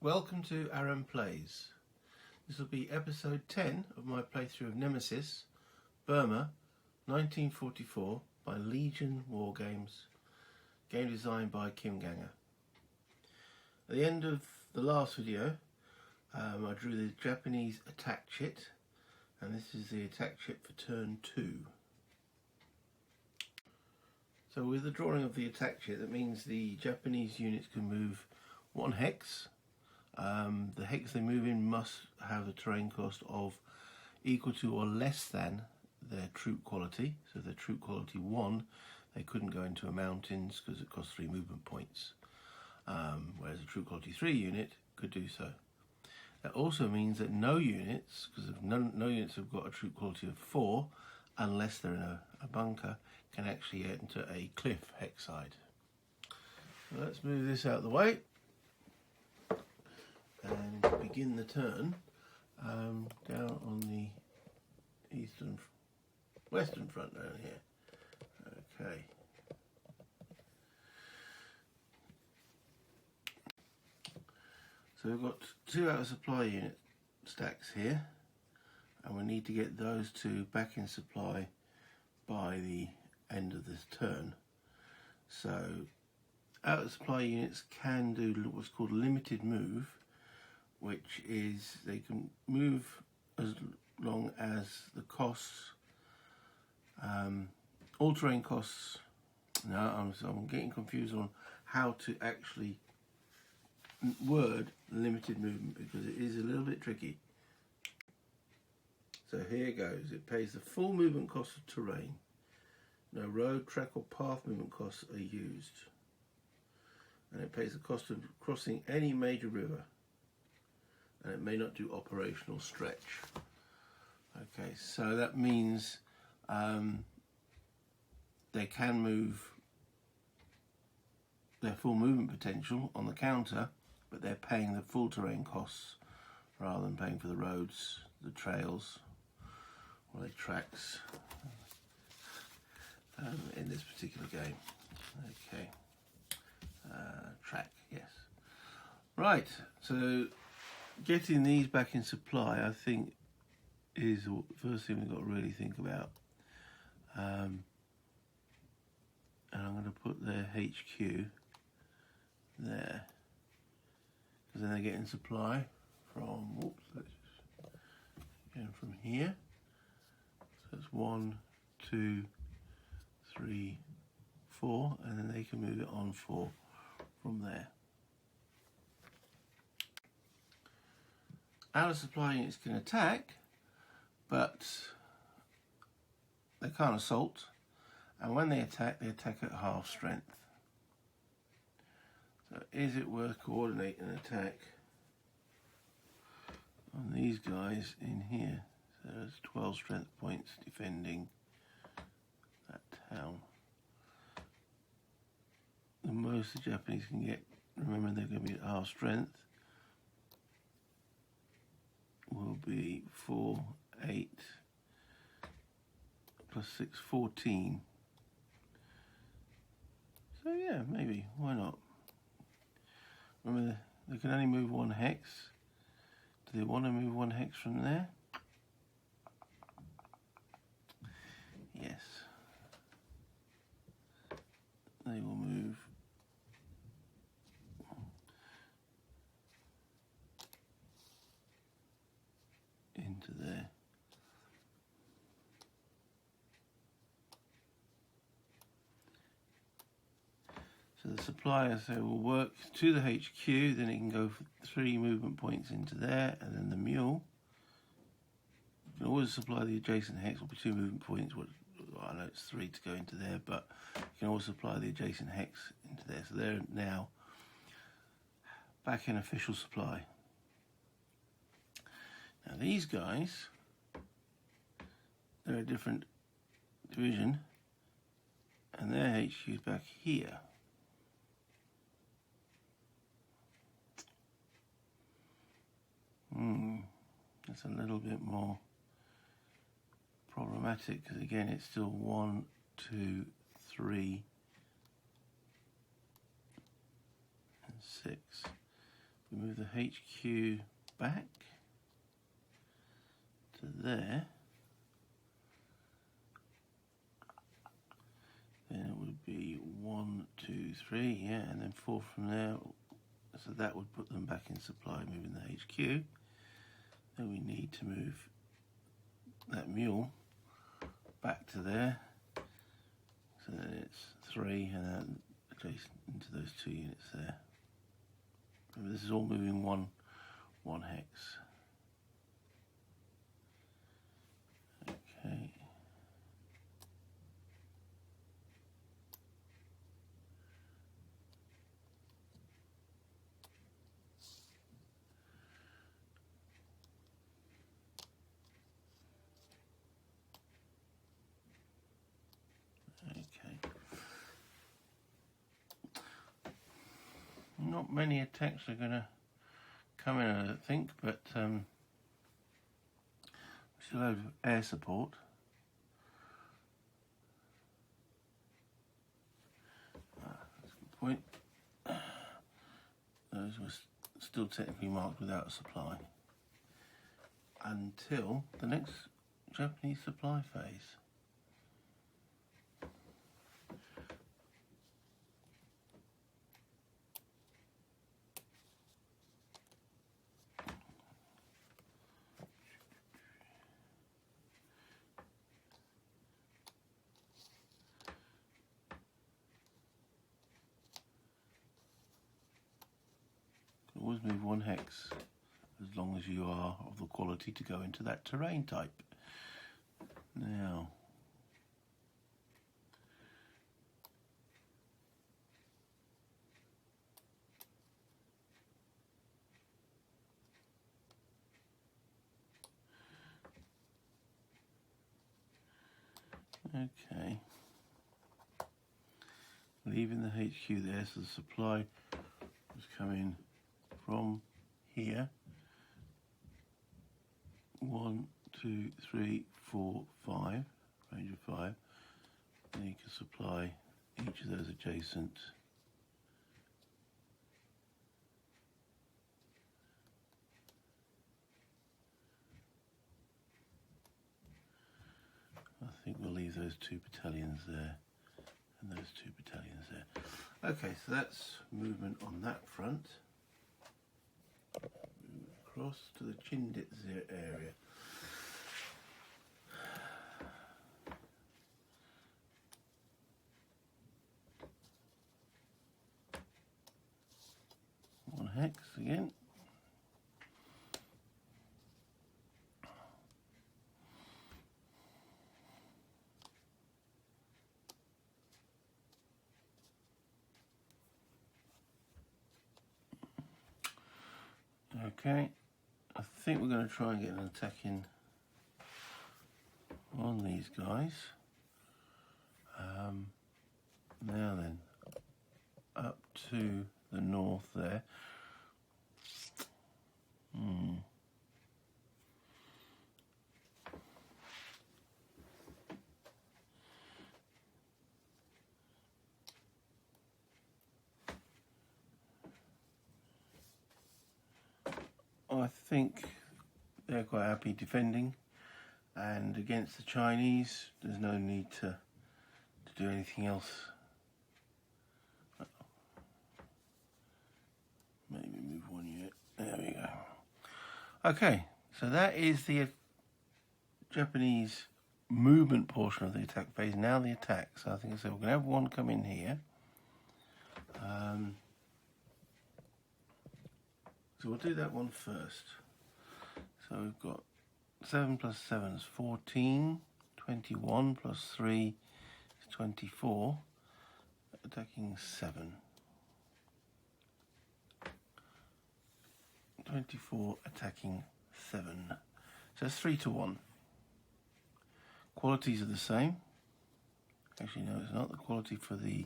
Welcome to Aaron Plays. This will be episode 10 of my playthrough of Nemesis, Burma, 1944 by Legion Wargames, game designed by Kim Ganger. At the end of the last video, I drew the Japanese attack chit, and this is the attack chit for turn 2. So with the drawing of the attack chit, that means the Japanese units can move one hex. The hex they move in must have a terrain cost of equal to or less than their troop quality. So if their troop quality 1, they couldn't go into a mountains because it costs 3 movement points, whereas a troop quality 3 unit could do so. That also means that no units, because no units have got a troop quality of 4, unless they're in a bunker, can actually enter a cliff hex side. So let's move this out of the way and begin the turn down on the western front down here. Okay. So we've got 2 out of supply unit stacks here, and we need to get those 2 back in supply by the end of this turn. So out of supply units can do what's called limited move, which is they can move as long as the costs, all terrain costs. No, I'm getting confused on how to actually word limited movement because it is a little bit tricky. So here goes. It pays the full movement cost of terrain. No road, track or path movement costs are used. And it pays the cost of crossing any major river. And it may not do operational stretch. Okay, so that means they can move their full movement potential on the counter, but they're paying the full terrain costs rather than paying for the roads, the trails, or the tracks in this particular game. Okay, track, yes. Right, so getting these back in supply, I think, is the first thing we've got to really think about. And I'm going to put their HQ there, because then they get in supply from, again from here. So it's 1, 2, 3, 4, and then they can move it on 4 from there. Out of supply units can attack, but they can't assault, and when they attack at half strength. So is it worth coordinating an attack on these guys in here? So there's 12 strength points defending that town. The most the Japanese can get, remember they're going to be at half strength, will be 4, 8, plus 6, 14. So yeah, maybe, why not? Remember, they can only move 1 hex. Do they want to move 1 hex from there? Yes. They will move into there. So the supplier will work to the HQ, then it can go for 3 movement points into there, and then the mule can always supply the adjacent hex, will be 2 movement points. Well, I know it's 3 to go into there, but you can always supply the adjacent hex into there. So they're now back in official supply. Now these guys, they're a different division, and their HQ is back here. That's a little bit more problematic because again it's still 1, 2, 3 and 6. we move the HQ back to there, then it would be 1, 2, 3, yeah, and then 4 from there. So that would put them back in supply, moving the HQ. Then we need to move that mule back to there. So then it's 3 and then adjacent into those 2 units there. Remember, this is all moving one hex. Okay. Not many attacks are going to come in, I don't think, but we still have air support. That's a good point. Those were still technically marked without a supply until the next Japanese supply phase. Always move 1 hex as long as you are of the quality to go into that terrain type. Now, okay, leaving the HQ there, so the supply was coming from here. 1, 2, 3, 4, 5, range of 5. Then you can supply each of those adjacent. I think we'll leave those 2 battalions there and those 2 battalions there. Okay, so that's movement on that front. Move across to the Chinditz area. One hex again. Okay, I think we're going to try and get an attack in on these guys. Now then, up to the north there. I think they're quite happy defending, and against the Chinese there's no need to do anything else. Maybe move 1 unit. There we go. Okay, so that is the Japanese movement portion of the attack phase. Now the attack. So I think I said we're going to have 1 come in here. So we'll do that one first. So we've got 7 plus 7 is 14, 21 plus 3 is 24, attacking 7. 24 attacking 7. So it's 3 to 1. Qualities are the same. Actually, no, it's not. The quality for the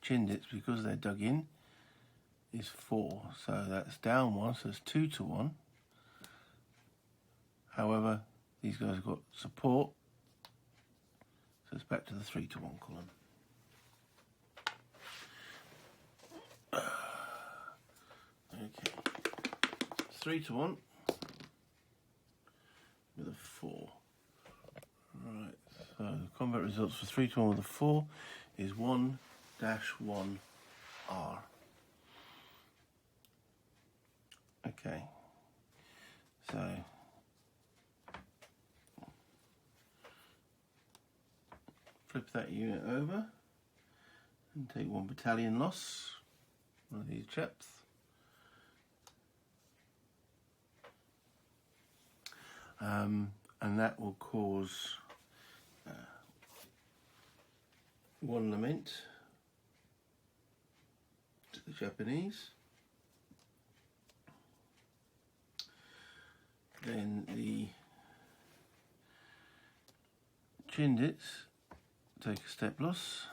Chindits, because they're dug in, is 4. So that's down 1, so it's 2 to 1. However, these guys have got support, so it's back to the 3 to 1 column. Okay. 3-1 with a 4. Right, so the combat results for 3-1 with a 4 is 1-1R. Okay, so flip that unit over and take 1 battalion loss, one of these chaps. And that will cause 1 lament to the Japanese. Then the Chindits take a step loss,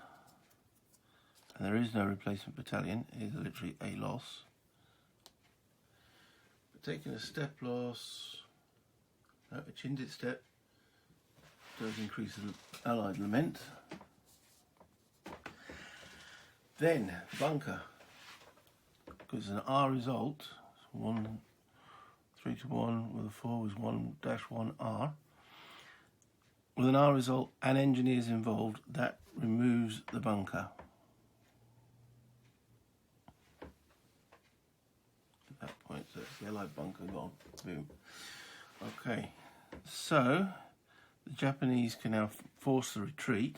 and there is no replacement battalion, it is literally a loss. But taking a step loss, a Chindit step does increase the Allied lament. Then bunker, because an R result, 3-1 with a 4 was 1-1R. With an R result and engineers involved, that removes the bunker. At that point, so it's the Allied bunker gone. Boom. Okay, so the Japanese can now force the retreat.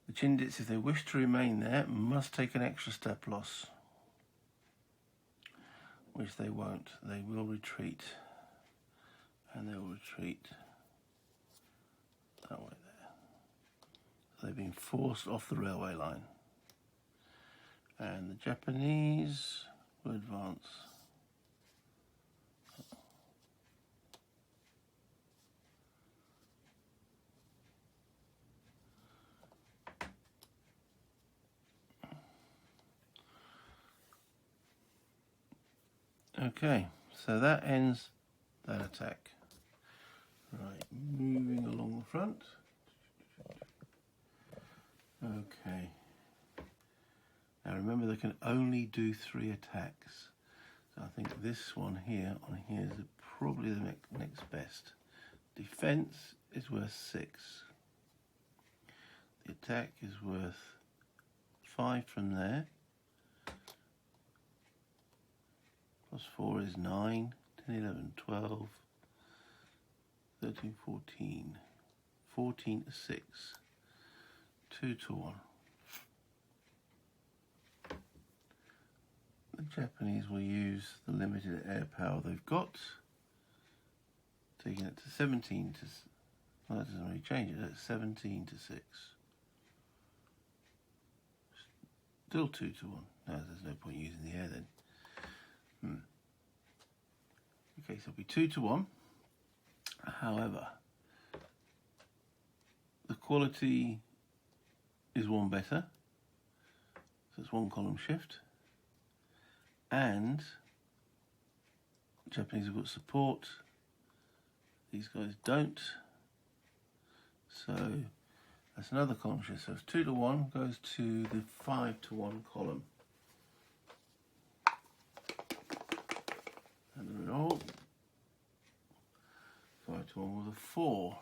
The Chindits, if they wish to remain there, must take an extra step loss, which they won't. They will retreat, and they will retreat that way there. So they've been forced off the railway line, and the Japanese will advance. Okay, so that ends that attack. Right, moving along the front. Okay. Now remember, they can only do 3 attacks. So I think this one here on here is probably the next best. Defense is worth 6. The attack is worth 5 from there. Plus 4 is 9, 10, 11, 12, 13, 14, 14 to 6, 2-1. The Japanese will use the limited air power they've got, taking it to 17 to, well, that doesn't really change it, that's 17 to 6. Still 2-1. No, there's no point using the air then. Okay, so it'll be 2-1. However, the quality is 1 better, so it's 1 column shift, and the Japanese have got support. These guys don't, so that's another column shift. So it's 2-1 goes to the 5-1 column. And the result, 5-1 with a 4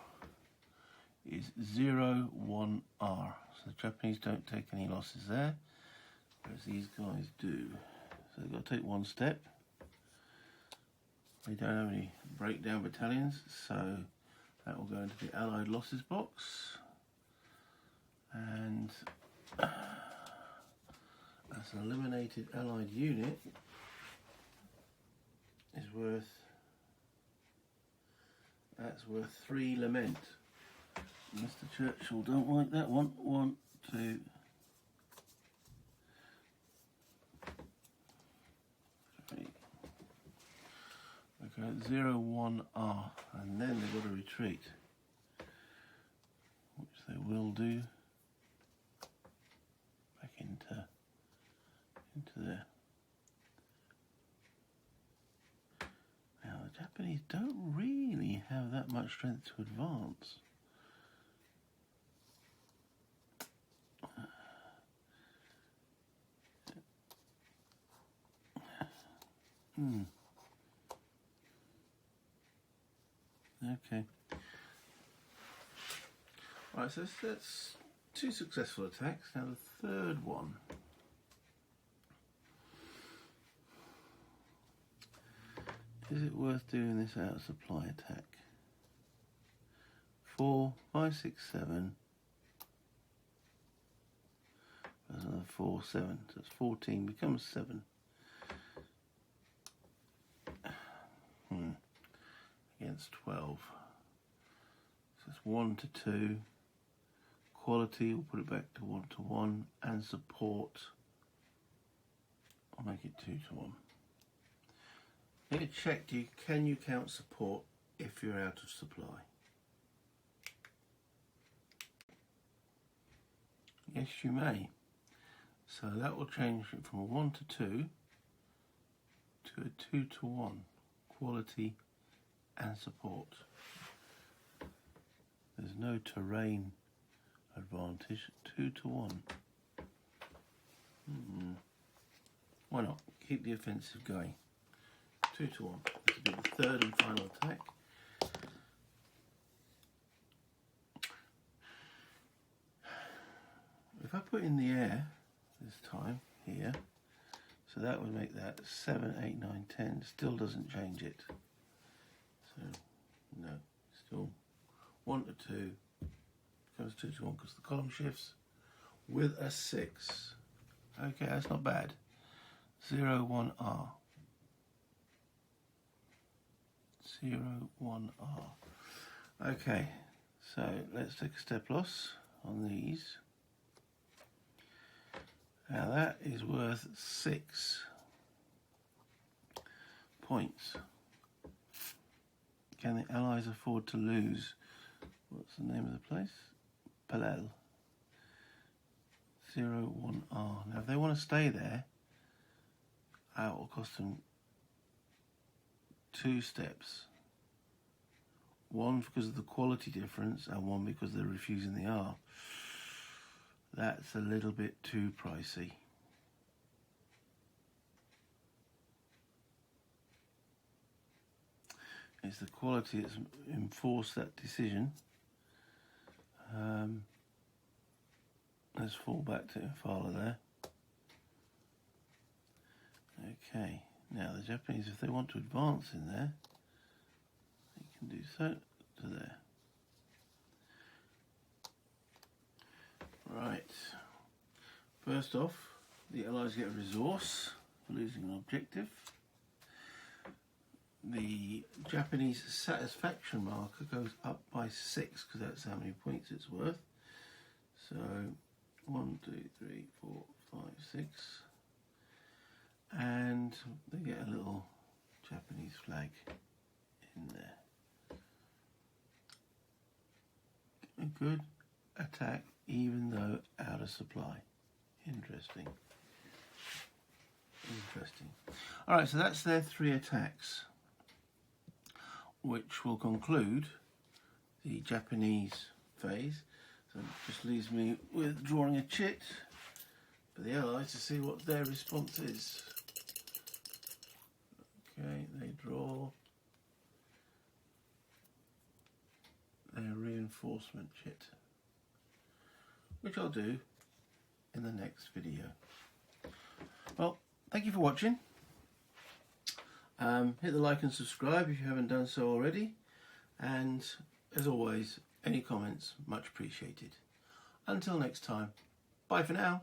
is 0-1R. So the Japanese don't take any losses there, whereas these guys do. So they've got to take 1 step. They don't have any breakdown battalions, so that will go into the Allied losses box. And that's an eliminated Allied unit. Is worth, that's worth 3 lament. Mr. Churchill don't like that one. 1, 2, 3. Okay, 0-1R, and then they've got to retreat, which they will do back into there. The Japanese don't really have that much strength to advance. Okay. Right, so that's 2 successful attacks. Now the third one. Is it worth doing this out of supply attack? 4, 5, 6, 7. There's another 4, 7. So it's 14, becomes 7. Against 12. So it's 1 to 2. Quality, we'll put it back to 1 to 1. And support, I'll make it 2 to 1. Need to check, can you count support if you're out of supply? Yes, you may. So that will change it from a 1 to 2 to a 2 to 1. Quality and support. There's no terrain advantage. 2 to 1. Why not? Keep the offensive going. 2 to 1. This will be the third and final attack. If I put in the air this time here, so that would make that 7, 8, 9, 10. Still doesn't change it. So no, still 1 to 2 becomes 2 to 1 because the column shifts with a 6. Okay, that's not bad. 0, 1, R. 0, 1, R. Okay, so let's take a step loss on these. Now that is worth 6 points. Can the Allies afford to lose? What's the name of the place? Palel. 0, 1, R. Now if they want to stay there, that will cost them 2 steps. 1 because of the quality difference and 1 because they're refusing the R. That's a little bit too pricey. It's the quality that's enforced that decision. Let's fall back to Infala there. Okay, now the Japanese, if they want to advance in there, they can do so to there. Right, first off, the Allies get a resource for losing an objective. The Japanese satisfaction marker goes up by 6 because that's how many points it's worth. So 1, 2, 3, 4, 5, 6. And they get a little Japanese flag in there. A good attack even though out of supply. Interesting. Interesting. Alright, so that's their 3 attacks, which will conclude the Japanese phase. So it just leaves me with drawing a chit for the Allies to see what their response is. Okay, they draw their reinforcement chit, which I'll do in the next video. Well, thank you for watching. Hit the like and subscribe if you haven't done so already, and as always, any comments much appreciated. Until next time, bye for now.